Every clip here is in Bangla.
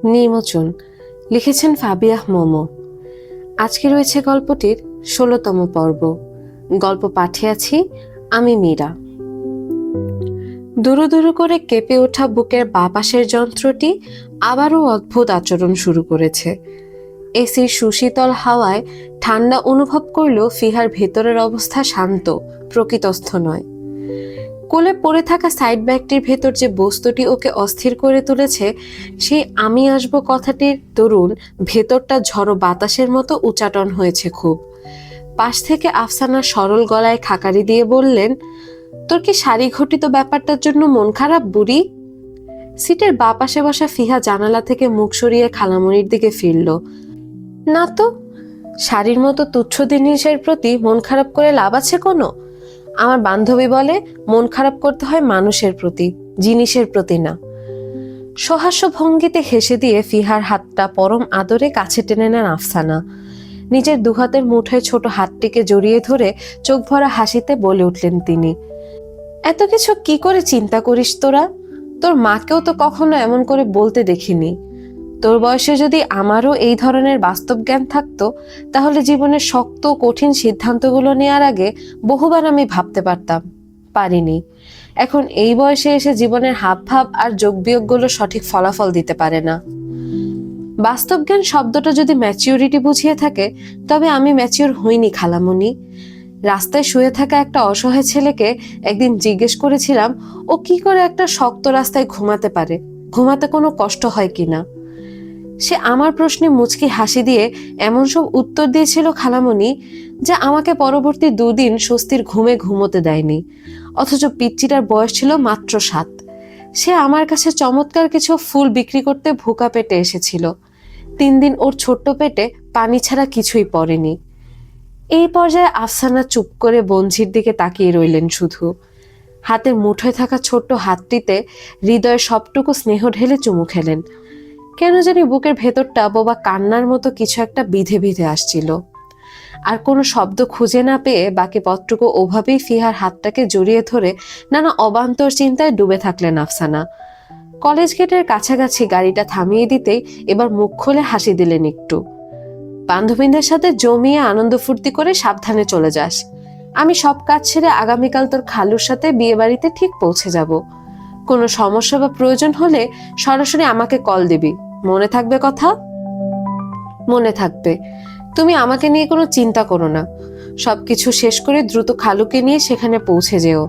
নির্মোচন লিখেছেন ফাবিয়াহ মোমো। আজকে রয়েছে গল্পটির ১৬তম পর্ব। গল্প পাঠে আছি আমি মীরা। দুরু দুরু করে কেঁপে ওঠা বুকের বাঁ পাশের যন্ত্রটি আবারও অদ্ভুত আচরণ শুরু করেছে। এসির সুশীতল হাওয়ায় ঠান্ডা অনুভব করলেও ফিহার ভেতরের অবস্থা শান্ত, প্রকৃতস্থ নয়। কোলে পড়ে থাকা সাইড ব্যাগটির ভেতর যে বস্তুটি ওকে অস্থির করে তুলেছে, সেই আমি আসব কথাটির দরুন ভেতরটা ঝড়ো বাতাসের মতো উচাটন হয়েছে খুব। পাশ থেকে আফসানা সরল গলায় খাকারি দিয়ে বললেন, তোর কি শাড়ি ঘটিত ব্যাপারটার জন্য মন খারাপ বুড়ি? সিটের বাঁ পাশে বসা ফিহা জানালা থেকে মুখ সরিয়ে খালামণির দিকে ফিরল। না তো, শাড়ির মতো তুচ্ছ জিনিসের প্রতি মন খারাপ করে লাভ আছে কোনো? আমার বান্ধবী বলে মন খারাপ করতে হয় মানুষের প্রতি, জিনিসের প্রতি না। সহাস্য ভঙ্গিতে হেসে দিয়ে ফিহার হাতটা পরম আদরে কাছে টেনে নেন আফসানা। নিজের দুহাতের মুঠোয় ছোট হাতটিকে জড়িয়ে ধরে চোখ ভরা হাসিতে বলে উঠলেন তিনি, এত কিছু কি করে চিন্তা করিস তোরা? তোর মাকেও তো কখনো এমন করে বলতে দেখিনি। তোর বয়সে যদি আমারও এই ধরনের বাস্তব জ্ঞান থাকতো, তাহলে জীবনের শক্ত কঠিন সিদ্ধান্তগুলো নেওয়ার আগে বহুবার আমি ভাবতে পারতাম, পারিনি। এখন এই বয়সে এসে জীবনের হাবভাব আর যোগ বিয়োগগুলো সঠিক ফলাফল দিতে পারে না। বাস্তব জ্ঞান শব্দটা যদি ম্যাচিউরিটি বুঝিয়ে থাকে, তবে আমি ম্যাচিউর হইনি খালামণি। রাস্তায় শুয়ে থাকা একটা অসহায় ছেলেকে একদিন জিজ্ঞেস করেছিলাম, ও কি করে একটা শক্ত রাস্তায় ঘুমাতে পারে, ঘুমাতে কোনো কষ্ট হয় কিনা। সে আমার প্রশ্নে মুচকি হাসি দিয়ে এমন সব উত্তর দিয়েছিল খালামণি, যা আমাকে পরবর্তী 2 দিন স্বস্তির ঘুমে ঘুমোতে দেয়নি। অথচ পিচ্চিটার বয়স ছিল মাত্র 7। সে আমার কাছে চমৎকার কিছু ফুল বিক্রি করতে ভুকা পেটে এসেছিল। 3 দিন ওর ছোট্ট পেটে পানি ছাড়া কিছুই পড়েনি। এই পর্যায়ে আফসানা চুপ করে বঞ্ঝির দিকে তাকিয়ে রইলেন শুধু। হাতের মুঠোয় থাকা ছোট্ট হাতটিতে হৃদয়ের সবটুকু স্নেহ ঢেলে চুমু খেলেন। কেন জানি বুকের ভেতরটা বোবা কান্নার মতো কিছু একটা বিধে বিধে আসছিল। আর কোনো শব্দ খুঁজে না পেয়ে বাকি পথটুকু ওভাবেই ফিহার হাতটাকে জড়িয়ে ধরে নানা অবান্তর চিন্তায় ডুবে থাকলেন আফসানা। কলেজ গেটের কাছাকাছি গাড়িটা থামিয়ে দিতেই এবার মুখ খুলে হাসি দিলেন একটু। বান্ধবীদের সাথে জমিয়ে আনন্দ ফুর্তি করে সাবধানে চলে যাস। আমি সব কাজ ছেড়ে আগামীকাল তোর খালুর সাথে বিয়ে বাড়িতে ঠিক পৌঁছে যাব। কোনো সমস্যা বা প্রয়োজন হলে সরাসরি আমাকে কল দিবি, মনে থাকবে কথা? মনে থাকবে। তুমি আমাকে নিয়ে কোনো চিন্তা করো না। সবকিছু শেষ করে দ্রুত খালুকে নিয়ে সেখানে পৌঁছে যেও।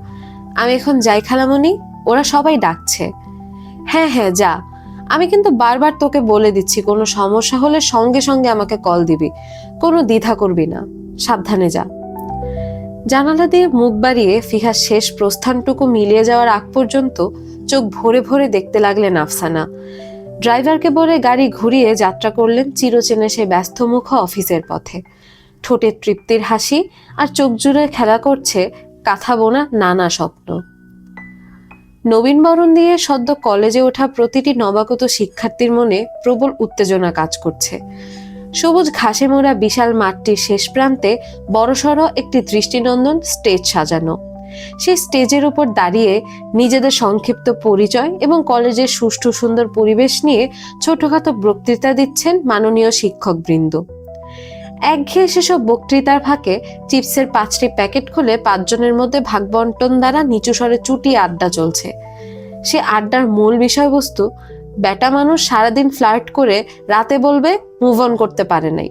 আমি এখন যাই খালামণি, ওরা সবাই ডাকছে। হ্যাঁ হ্যাঁ যা। আমি কিন্তু বারবার তোকে বলে দিচ্ছি, কোনো সমস্যা হলে সঙ্গে সঙ্গে আমাকে কল দিবি, কোনো দ্বিধা করবি না। সাবধানে যা। জানালা দিয়ে মুখ বাড়িয়ে ফিহার শেষ প্রস্থানটুকু মিলিয়ে যাওয়ার আগ পর্যন্ত চোখ ভরে ভরে দেখতে লাগলেন আফসানা। ড্রাইভারকে বলে গাড়ি ঘুরিয়ে যাত্রা করলেন চিরচেনা সেই ব্যস্তমুখ অফিসের পথে। ঠোঁটে তৃপ্তির হাসি আর চোখ জুড়ে খেলা করছে কাঁথা বোনা নানা স্বপ্ন। নবীন বরণ দিয়ে সদ্য কলেজে ওঠা প্রতিটি নবাগত শিক্ষার্থীর মনে প্রবল উত্তেজনা কাজ করছে। সবুজ ঘাসে মোড়া বিশাল মাঠটির শেষ প্রান্তে বড়সড় একটি দৃষ্টিনন্দন স্টেজ সাজানো। সেই স্টেজের উপর দাঁড়িয়ে নিজেদের সংক্ষিপ্ত পরিচয় এবং কলেজের সুষ্ঠু সুন্দর পরিবেশ নিয়ে ছোটখাটো বক্তৃতা দিচ্ছেন মাননীয় শিক্ষকবৃন্দ। একঘেয়ে সেসব বক্তৃতার ফাঁকে চিপসের 5টি প্যাকেট খুলে 5 জনের মধ্যে ভাগ বন্টন দ্বারা নিচু স্বরে চুটি আড্ডা চলছে। সে আড্ডার মূল বিষয়বস্তু, বেটা মানুষ সারাদিন ফ্লার্ট করে রাতে বলবে মুভ অন করতে পারে নাই।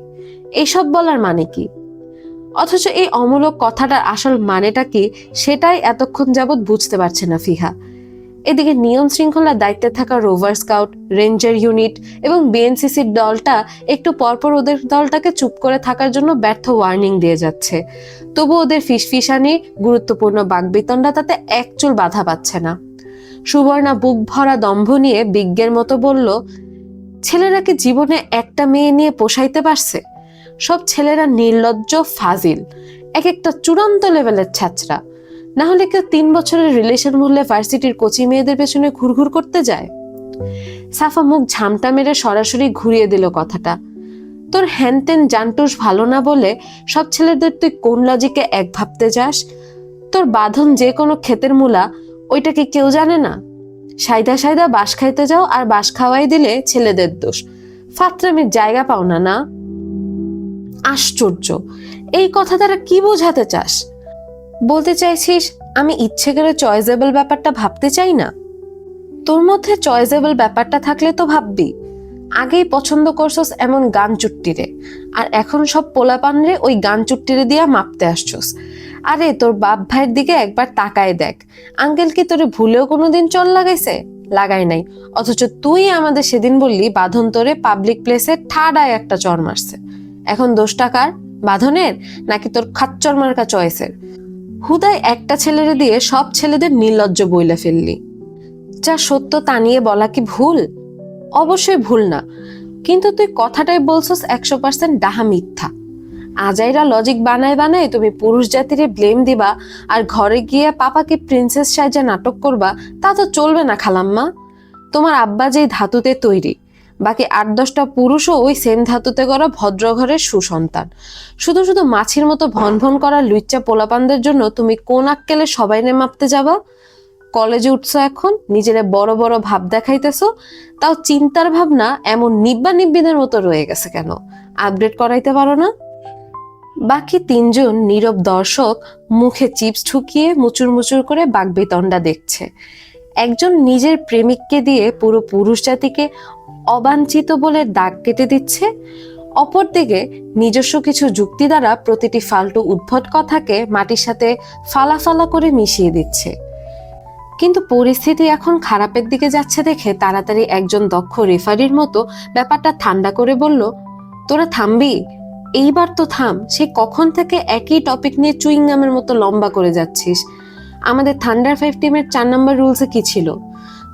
এইসব বলার মানে কি? অথচ এই অমূলক কথাটার আসল মানেটা কি, সেটাই এতক্ষণ যাবৎ বুঝতে পারছে না ফিহা। এদিকে নিয়ম শৃঙ্খলার দায়িত্বে থাকা রোভার স্কাউট, রেঞ্জার ইউনিট এবং বিএনসিসির দলটা একটু পরপর ওদের দলটাকে চুপ করে থাকার জন্য ব্যর্থ ওয়ার্নিং দিয়ে যাচ্ছে। তবু ওদের ফিসফিসানি গুরুত্বপূর্ণ বাকবিতণ্ডা তাতে একচুল বাধা পাচ্ছে না। সুবর্ণা বুক ভরা দম্ভ নিয়ে বিজ্ঞের মতো বলল, ছেলেরা কি জীবনে একটা মেয়ে নিয়ে পোষাইতে পারছে? সব ছেলেরা নির্লজ্জ, ফাজিল, এক একটা চূড়ান্ত লেভেলের ছ্যাচরা। না হলে কেউ 3 বছরের রিলেশন মূল্যে ভার্সিটির কোচি মেয়েদের পেছনে ঘুরঘুর করতে যায়? সাফা মুখ ঝামটা মেরে সরাসরি ঘুরিয়ে দিল কথাটা। তোর হ্যানতেন জানটুস ভালো না বলে সব ছেলেদের তুই কোন লজিকে এক ভাবতে যাস? তোর বাঁধন যে কোনো ক্ষেতের মূলা, ওইটা কি কেউ জানে না? সাইদা সাইদা বাঁশ খাইতে যাও আর বাঁশ খাওয়াই দিলে ছেলেদের দোষ। ফাত্রামির জায়গা পাও না না? আশ্চর্য, এই কথা দ্বারা কি বোঝাতে চাস? বলতে চাইছিস আমি ইচ্ছে করে চয়েসেবল ব্যাপারটা ভাবতে চাই না? তোর মধ্যে চয়েসেবল ব্যাপারটা থাকলে তো ভাববি। আগেই পছন্দ করছস এমন গান চুট্টিরে, আর এখন সব পোলাপানরে ওই গান চুট্টিরে দিয়া মাপতে আসছস। আরে তোর বাপ ভাইয়ের দিকে একবার তাকায় দেখ, আঙ্কেল কি তোরে ভুলেও কোনোদিন চল লাগাইছে? লাগাই নাই। অথচ তুই আমাদের সেদিন বললি বাঁধন তোরে পাবলিক প্লেসে ঠাডায় একটা চর মারছে। এখন দোষটা কার? বাঁধনের নাকি তোর খাচ্চর মার্কা চয়েসের? হুদায় একটা ছেলেরে দিয়ে সব ছেলেদের নির্লজ্জ বইলা ফেললি। যা সত্য তা নিয়ে বলা কি ভুল? অবশ্যই ভুল না, কিন্তু তুই কথাটাই বলছস 100% ডাহা মিথ্যা। আজাইরা লজিক বানায় বানায় তুমি পুরুষ জাতিরে ব্লেম দিবা আর ঘরে গিয়ে পাপাকে প্রিন্সেস সাইজা নাটক করবা, তা তো চলবে না খালাম্মা। তোমার আব্বা যেই ধাতুতে তৈরি, বাকি 8-10টা পুরুষও ওই সেম ধাতুতে করা ভদ্র ঘরের সুসন্তান। শুধু শুধু মাছির মতো ভন ভন করা লুচ্চা পোলাপানদের জন্য তুমি কোন আক্কেলে সবাই নে মাপতে যাবা? কলেজে উঠছো এখন, নিজেরা বড় বড় ভাব দেখাইতেছো, তাও চিন্তার ভাবনা এমন নিব্বা নিব্বিদের মতো রয়ে গেছে কেন? আপডেট করাইতে পারো না? বাকি 3জন নীরব দর্শক মুখে চিপস ঢুকিয়ে মুচুর মুচুর করে বাকবিতণ্ডা দেখছে। একজন নিজের প্রেমিককে দিয়ে পুরো পুরুষ জাতিকে অবাঞ্ছিত বলে দাগ কেটে দিচ্ছে, অপরদিকে নিজস্ব কিছু যুক্তি দ্বারা প্রতিটি ফালতু উদ্ভট কথাকে মাটির সাথে ফালা ফালা করে মিশিয়ে দিচ্ছে। কিন্তু পরিস্থিতি এখন খারাপের দিকে যাচ্ছে দেখে তাড়াতাড়ি একজন দক্ষ রেফারির মতো ব্যাপারটা ঠান্ডা করে বলল, তোরা থামবি? এইবার তো থাম। সে কখন থেকে একই টপিক নিয়ে চুইংগামের মতো লম্বা করে যাচ্ছিস। আমাদের থান্ডার 5 টিমের 4 নম্বর রুলসে কি ছিল?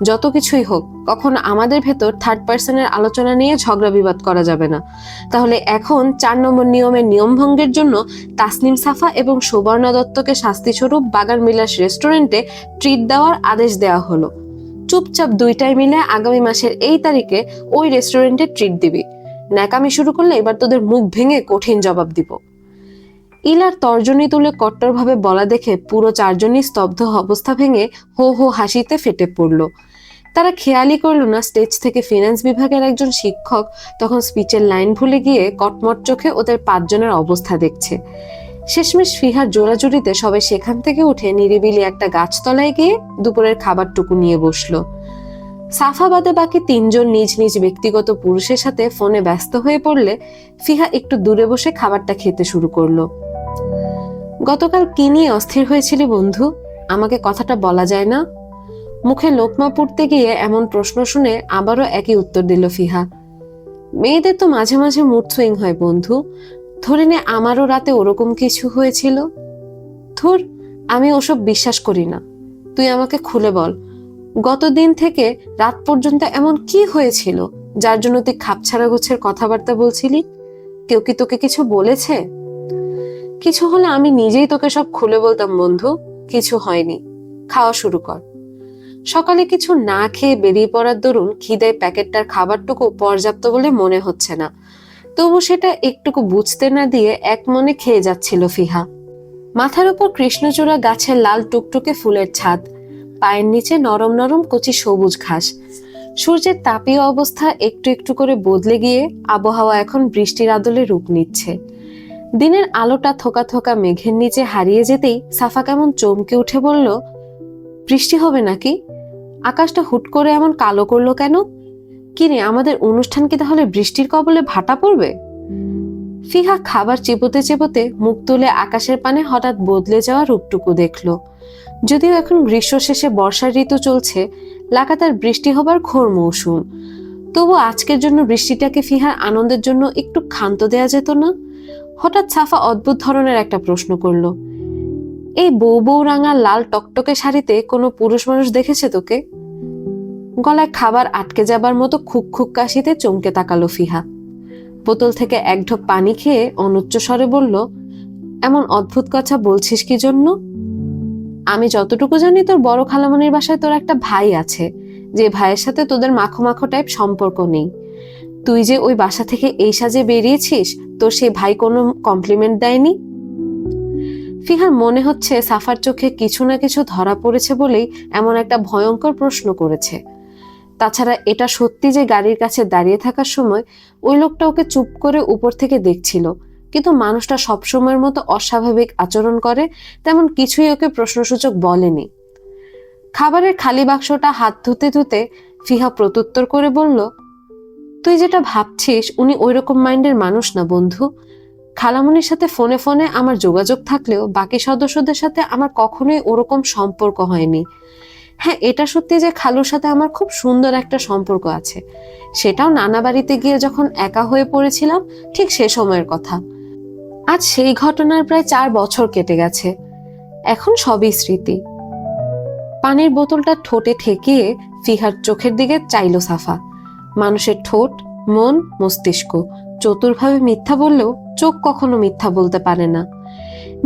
যত কিছুই হোক, কখনো আমাদের ভেতর থার্ড পার্সনের আলোচনা নিয়ে ঝগড়া বিবাদ করা যাবে না। তাহলে এখন 4 নম্বর নিয়মের নিয়মভঙ্গের জন্য তাসনিম সাফা এবং সুবর্ণা দত্তকে শাস্তিস্বরূপ বাগান বিলাস রেস্টুরেন্টে ট্রিট দেওয়ার আদেশ দেওয়া হলো। চুপচাপ দুইটাই মিলে আগামী মাসের এই তারিখে ওই রেস্টুরেন্টে ট্রিট দিবি। ন্যাকামি শুরু করলে এবার তোদের মুখ ভেঙে কঠিন জবাব দিব। ইলার তর্জনী তুলে কট্টরভাবে বলা দেখে পুরো 4 জনই স্তব্ধ অবস্থা ভেঙে হো হো হাসিতে ফেটে পড়ল। তারা খেয়ালই করলো না স্টেজ থেকে ফিনান্স বিভাগের একজন শিক্ষক তখন স্পিচের লাইন ভুলে গিয়ে কটমট চোখে ওদের 5 জনের অবস্থা দেখছে। শেষমেশ ফিহার জোড়াজুড়িতে সবাই সেখান থেকে উঠে নিরিবিলি একটা গাছতলায় গিয়ে দুপুরের খাবারটুকু নিয়ে বসলো। সাফা বাদে বাকি 3 জন নিজ নিজ ব্যক্তিগত পুরুষের সাথে ফোনে ব্যস্ত হয়ে পড়লে ফিহা একটু দূরে বসে খাবারটা খেতে শুরু করলো। গতকাল কি নিয়ে অস্থির হয়েছিলি বন্ধু? আমাকে কথাটা বলা যায় না? মুখে লোকমা পুড়তে গিয়ে এমন প্রশ্ন শুনে আবারও একই উত্তর দিল ফিহা। মেয়েদের তো মাঝে মাঝে মুড সুইং হয় বন্ধু, ধরে নে আমারও রাতে ওরকম কিছু হয়েছিল। ধুর, আমি ওসব বিশ্বাস করি না। তুই আমাকে খুলে বল, গতদিন থেকে রাত পর্যন্ত এমন কি হয়েছিল যার জন্য তুই খাপছাড়া গোছের কথাবার্তা বলছিলি? কেউ কি তোকে কিছু বলেছে? কিছু হলে আমি নিজেই তোকে সব খুলে বলতাম বন্ধু। কিছু হয়নি, খাওয়া শুরু কর। সকালে কিছু না খেয়ে বেরিয়ে পড়ার দরুন খিদায় প্যাকেটটার খাবারটুকু পর্যাপ্ত বলে মনে হচ্ছে না, তবু সেটা একটুকু বুঝতে না দিয়ে এক মনে খেয়ে যাচ্ছিল ফিহা। মাথার উপর কৃষ্ণচূড়া গাছের লাল টুকটুকে ফুলের ছাদ, পায়ের নিচে নরম নরম কচি সবুজ ঘাস। সূর্যের তাপীয় অবস্থা একটু একটু করে বদলে গিয়ে আবহাওয়া এখন বৃষ্টির আদলে রূপ নিচ্ছে। দিনের আলোটা থোকা থোকা মেঘের নিচে হারিয়ে যেতেই সাফা কেমন চমকে উঠে বলল, বৃষ্টি হবে নাকি? আকাশটা হুট করে এমন কালো করলো কেন? কিরে, আমাদের অনুষ্ঠান কি তাহলে বৃষ্টির কবলে ভাটা পড়বে? ফিহা খাবার চিবোতে চিবোতে মুখ তুলে আকাশের পানে হঠাৎ বদলে যাওয়া রূপটুকু দেখল। যদিও এখন গ্রীষ্ম শেষে বর্ষার ঋতু চলছে, লাগাতার বৃষ্টি হবার ঘোর মৌসুম, তবু আজকের জন্য বৃষ্টিটাকে ফিহার আনন্দের জন্য একটু ক্ষান্ত দেয়া যেত না? হঠাৎ সাফা অদ্ভুত ধরনের একটা প্রশ্ন করলো, এই বউ বউ রাঙা লাল টকটকে শাড়িতে কোনো পুরুষ মানুষ দেখেছে তোকে? গলায় খাবার আটকে যাবার মতো খুক খুক কাশিতে চমকে তাকালো ফিহা। বোতল থেকে এক ঢোক পানি খেয়ে অনুচ্চ স্বরে বলল, এমন অদ্ভুত কথা বলছিস কি জন্য? আমি যতটুকু জানি তোর বড় খালামণির বাসায় তোর একটা ভাই আছে, যে ভাইয়ের সাথে তোদের মাখো মাখো টাইপ সম্পর্ক নেই। তুই যে ওই বাসা থেকে এই সাজে বেরিয়েছিস, তোর সেই ভাই কোনো কমপ্লিমেন্ট দেয়নি? ফিহার মনে হচ্ছে সাফার চোখে কিছু না কিছু ধরা পড়েছে বলেই এমন একটা ভয়ঙ্কর প্রশ্ন করেছে। তাছাড়া এটা সত্যি যে গাড়ির কাছে দাঁড়িয়ে থাকার সময় ওই লোকটা ওকে চুপ করে উপর থেকে দেখছিল, কিন্তু মানুষটা সবসময়ের মতো অস্বাভাবিক আচরণ করে তেমন কিছুই ওকে প্রশ্নসূচক বলেনি। খাবারের খালি বাক্সটা হাত ধুতে ধুতে ফিহা প্রত্যুত্তর করে বলল, তুই যেটা ভাবছিস উনি ওইরকম মাইন্ডের মানুষ না বন্ধু। খালামুনির সাথে ফোনে ফোনে আমার যোগাযোগ থাকলেও বাকি সদস্যদের সাথে আমার কখনোই ওরকম সম্পর্ক হয়নি। হ্যাঁ, এটা সত্যি যে খালুর সাথে আমার খুব সুন্দর একটা সম্পর্ক আছে, সেটাও নানা বাড়িতে গিয়ে যখন একা হয়ে পড়েছিলাম ঠিক সে সময়ের কথা। আজ সেই ঘটনার প্রায় 4 বছর কেটে গেছে, এখন সবই স্মৃতি। পানির বোতলটা ঠোঁটে ঠেকিয়ে ফিহার চোখের দিকে চাইল সাফা। মানুষের ঠোঁট, মন, মস্তিষ্ক চতুরভাবে মিথ্যা বললেও চোখ কখনো মিথ্যা বলতে পারে না।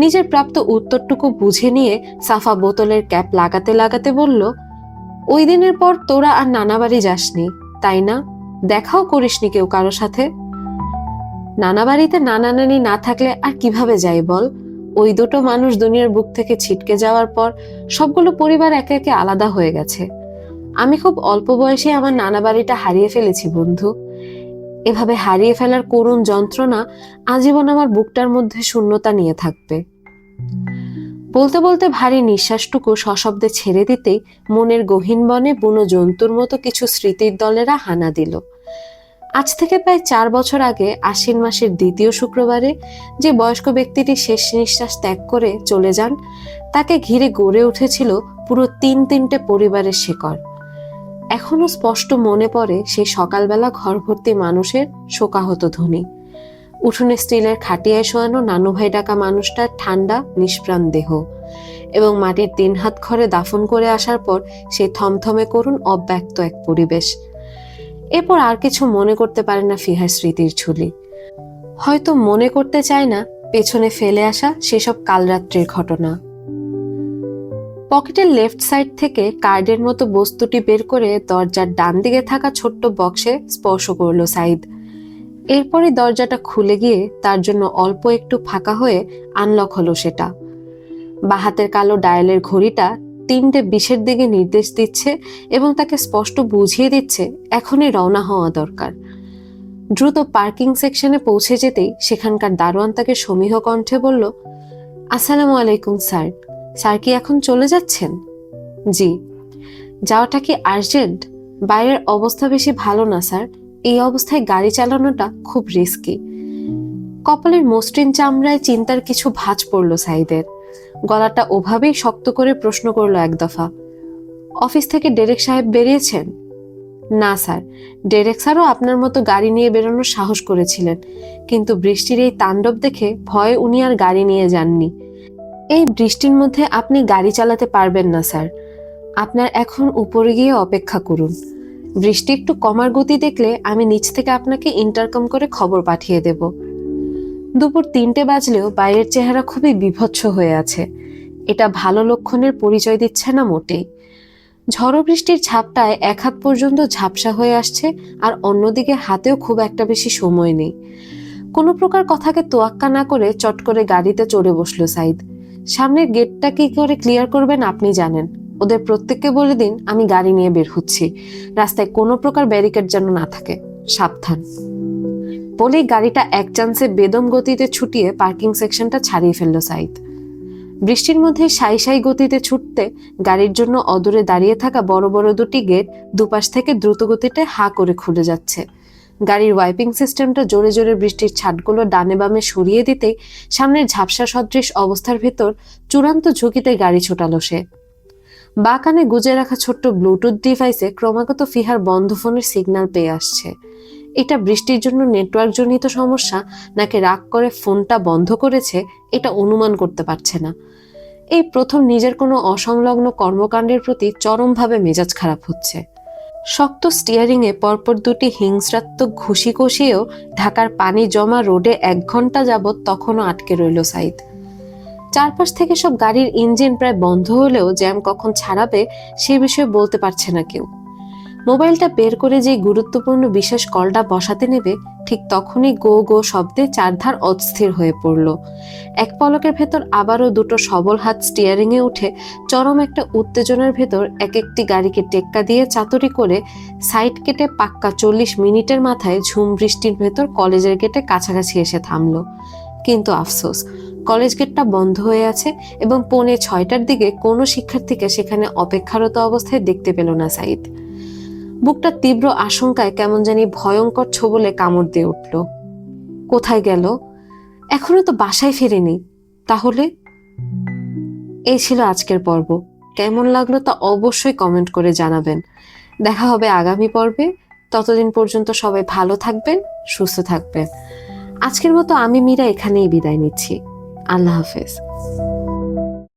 নিজের প্রাপ্ত উত্তরটুকু বুঝে নিয়ে সাফা বোতলের ক্যাপ লাগাতে লাগাতে বলল, ওই দিনের পর তোরা আর নানা বাড়ি যাসনি তাই না? দেখাও করিসনি কেউ কারো সাথে? নানা বাড়িতে নানা নানি না থাকলে আর কিভাবে যাই বল? ওই দুটো মানুষ দুনিয়ার বুক থেকে ছিটকে যাওয়ার পর সবগুলো পরিবার একে একে আলাদা হয়ে গেছে। আমি খুব অল্প বয়সে আমার নানা বাড়িটা হারিয়ে ফেলেছি বন্ধু। এভাবে হারিয়ে ফেলার করুণ যন্ত্রণা আজীবন আমার বুকটার মধ্যে শূন্যতা নিয়ে থাকবে। বলতে বলতে ভারী নিঃশ্বাসটুকু সশব্দে ছেড়ে দিতেই মনের গহীন বনে বুনো জন্তুর মতো কিছু স্মৃতির দলেরা হানা দিল। আজ থেকে প্রায় 4 বছর আগে আশ্বিন মাসের দ্বিতীয় শুক্রবারে যে বয়স্ক ব্যক্তিটি শেষ নিঃশ্বাস ত্যাগ করে চলে যান, তাকে ঘিরে গড়ে উঠেছিল পুরো 3-3টে পরিবারের শেকড়। এখনো স্পষ্ট মনে পড়ে সেই সকালবেলা ঘর ভর্তি মানুষের শোকাহত ধ্বনি, উঠোনে স্টিলের খাটিয়ায় শোয়ানো নানু ভাই ডাকা মানুষটার ঠান্ডা নিষ্প্রাণ দেহ, এবং মাটির 3 হাত ঘরে দাফন করে আসার পর সেই থমথমে করুণ অব্যক্ত এক পরিবেশ। এরপর আর কিছু মনে করতে পারে না ফিহার স্মৃতির ঝুলি। হয়তো মনে করতে চায় না পেছনে ফেলে আসা সেসব কালরাত্রির ঘটনা। পকেটের লেফট সাইড থেকে কার্ডের মতো বস্তুটি বের করে দরজার ডান দিকে থাকা ছোট্ট বক্সে স্পর্শ করলো সাইদ। এরপরই দরজাটা খুলে গিয়ে তার জন্য অল্প একটু ফাঁকা হয়ে আনলক হলো সেটা। বাহাতের কালো ডায়ালের ঘড়িটা 3:20 দিকে নির্দেশ দিচ্ছে এবং তাকে স্পষ্ট বুঝিয়ে দিচ্ছে এখনই রওনা হওয়া দরকার। দ্রুত পার্কিং সেকশনে পৌঁছে যেতেই সেখানকার দারোয়ান তাকে সমীহ কণ্ঠে বলল, আসসালামু আলাইকুম স্যার। স্যার কি এখন চলে যাচ্ছেন? জি। যাওয়াটা কি আর্জেন্ট? বাইরের অবস্থা বেশি ভালো না স্যার, এই অবস্থায় গাড়ি চালানোটা খুব রিস্কি। কপালের মসৃণ চামড়ায় চিন্তার কিছু ভাঁজ পড়ল সাইদের। গলাটা ওভাবেই শক্ত করে প্রশ্ন করলো এক দফা, অফিস থেকে ডেরেক সাহেব বেরিয়েছেন? না স্যার, ডেরেক স্যারও আপনার মতো গাড়ি নিয়ে বেরোনোর সাহস করেছিলেন, কিন্তু বৃষ্টির এই তাণ্ডব দেখে ভয়ে উনি আর গাড়ি নিয়ে যাননি। এই বৃষ্টির মধ্যে আপনি গাড়ি চালাতে পারবেন না স্যার, আপনার এখন উপরে গিয়ে অপেক্ষা করুন। বৃষ্টি একটু কমার গতি দেখলে আমি নিচ থেকে আপনাকে ইন্টারকম করে খবর পাঠিয়ে দেব। দুপুর 3টে বাজলেও বাইরের চেহারা খুবই বিভৎস হয়ে আছে, এটা ভালো লক্ষণের পরিচয় দিচ্ছে না মোটেই। ঝড়ো বৃষ্টির ঝাপটায় 1 হাত পর্যন্ত ঝাপসা হয়ে আসছে, আর অন্যদিকে হাতেও খুব একটা বেশি সময় নেই। কোনো প্রকার কথাকে তোয়াক্কা না করে চট করে গাড়িতে চড়ে বসলো সাইদ। সামনের গেটটা কি করে ক্লিয়ার করবেন আপনি জানেন, ওদের প্রত্যেককে বলে দিন আমি গাড়ি নিয়ে বের হচ্ছি, রাস্তায় কোনো প্রকার ব্যারিকেড যেন না থাকে, সাবধান। বলেই গাড়িটা এক চান্সে বেদম গতিতে ছুটিয়ে পার্কিং সেকশনটা ছাড়িয়ে ফেললো সাইদ। বৃষ্টির মধ্যে সাই সাই গতিতে ছুটতে গাড়ির জন্য অদূরে দাঁড়িয়ে থাকা বড় বড় দুটি গেট দুপাশ থেকে দ্রুত গতিতে হা করে খুলে যাচ্ছে। গাড়ির ওয়াইপিং সিস্টেমটা জোরে জোরে বৃষ্টির ছাটগুলো ডানে বামে সরিয়ে দিতেই সামনের ঝাপসা সদৃশ অবস্থার ভেতর চূড়ান্ত ঝুঁকিতে গাড়ি ছোটালো সে। বা কানে গুজে রাখা ছোট্ট ব্লুটুথ ডিভাইসে ক্রমাগত ফিহার বন্ধ ফোনের সিগন্যাল পেয়ে আসছে। এটা বৃষ্টির জন্য নেটওয়ার্ক জনিত সমস্যা নাকি রাগ করে ফোনটা বন্ধ করেছে এটা অনুমান করতে পারছে না। এই প্রথম নিজের কোনো অসংলগ্ন কর্মকাণ্ডের প্রতি চরমভাবে মেজাজ খারাপ হচ্ছে। শক্ত স্টিয়ারিংয়ে পরপর দুটি হিংস্রাত্মক ঘুষি কষিয়েও ঢাকার পানি জমা রোডে 1 ঘন্টা যাবৎ তখনও আটকে রইল সাইদ। চারপাশ থেকে সব গাড়ির ইঞ্জিন প্রায় বন্ধ হলেও জ্যাম কখন ছাড়াবে সে বিষয়ে বলতে পারছে না কেউ। মোবাইলটা বের করে যে গুরুত্বপূর্ণ বিশেষ কলটা বসাতে নেবে ঠিক তখনই গো গো শব্দে চারধার অস্থির হয়ে পড়ল। এক পলকের ভেতর আবারও দুটো সবল হাত স্টিয়ারিং এ উঠে চরম একটা উত্তেজনার ভেতর এক একটি গাড়িকে টেক্কা দিয়ে চাতুরি করে সাইড কেটে পাক্কা 40 মিনিটের মাথায় ঝুম বৃষ্টির ভেতর কলেজের গেটে কাছাকাছি এসে থামলো। কিন্তু আফসোস, কলেজ গেটটা বন্ধ হয়ে আছে এবং 6:45টার দিকে কোনো শিক্ষার্থীকে সেখানে অপেক্ষারত অবস্থায় দেখতে পেল না সাইদ। বুকটা তীব্র আশঙ্কায় কেমন জানি ভয়ঙ্কর ছোবলে কামড় দিয়ে উঠল। কোথায় গেল? এখনো তো বাসায় ফেরেনি। তাহলে? এই ছিল আজকের পর্ব। কেমন লাগলো তা অবশ্যই কমেন্ট করে জানাবেন। দেখা হবে আগামী পর্বে। ততদিন পর্যন্ত সবাই ভালো থাকবেন, সুস্থ থাকবেন। আজকের মতো আমি মীরা এখানেই বিদায় নিচ্ছি। আল্লাহ হাফেজ।